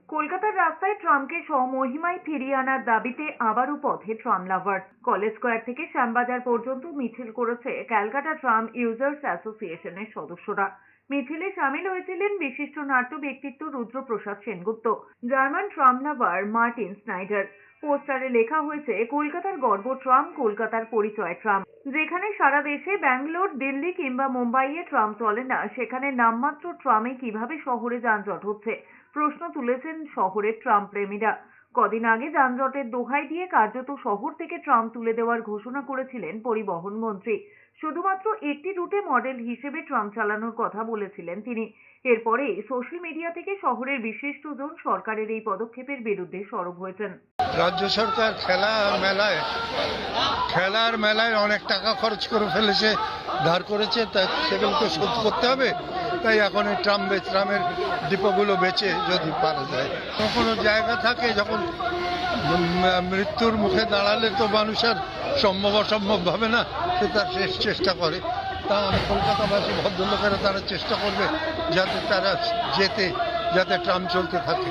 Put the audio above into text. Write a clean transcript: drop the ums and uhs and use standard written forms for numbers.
কলকাতার রাস্তায় ট্রামকে স্বমহিমায় ফিরিয়ে আনার দাবিতে আবারও পথে ট্রাম লাভার। কলেজ স্কোয়ার থেকে শ্যামবাজার পর্যন্ত মিছিল করেছে ক্যালকাটা ট্রাম ইউজার্স অ্যাসোসিয়েশনের সদস্যরা। মিছিলে সামিল হয়েছিলেন বিশিষ্ট নাট্য ব্যক্তিত্ব রুদ্রপ্রসাদ সেনগুপ্ত, জার্মান ট্রাম লাভার মার্টিন স্নাইডার। পোস্টারে লেখা হয়েছে, কলকাতার গর্ব ট্রাম, কলকাতার পরিচয় ট্রাম। যেখানে সারা দেশে ব্যাঙ্গালোর, দিল্লি কিংবা মুম্বাইয়ে ট্রাম চলে না, সেখানে নামমাত্র ট্রামে কিভাবে শহরে যানজট হচ্ছে প্রশ্ন তুলেছেন শহরের ট্রাম প্রেমীরা। কদিন আগে যানজটের দোহাই দিয়ে কার্যত শহর থেকে ট্রাম তুলে দেওয়ার ঘোষণা করেছিলেন পরিবহন মন্ত্রী। শুধুমাত্র একটি রুটে মডেল হিসেবে ট্রাম চালানোর কথা বলেছিলেন তিনি। এরপরে সোশ্যাল মিডিয়া থেকে শহরের বিশিষ্টজন সরকারের এই পদক্ষেপের বিরুদ্ধে সরব হয়েছেন। রাজ্য সরকার খেলার মেলায় অনেক টাকা খরচ করে ফেলেছে, ধার করেছে, তা সেগুলোকে শোধ করতে হবে। তাই এখন এই ট্রামের ডিপোগুলো বেচে যদি পারা যায়, কোনো জায়গা থাকে যখন মৃত্যুর মুখে দাঁড়ালে তো মানুষ আর অসম্ভব ভাবে না, সে তার শেষ চেষ্টা করে। তা কলকাতাবাসী ভদ্রলোকেরা তারা চেষ্টা করবে যাতে তারা যাতে ট্রাম চলতে থাকে।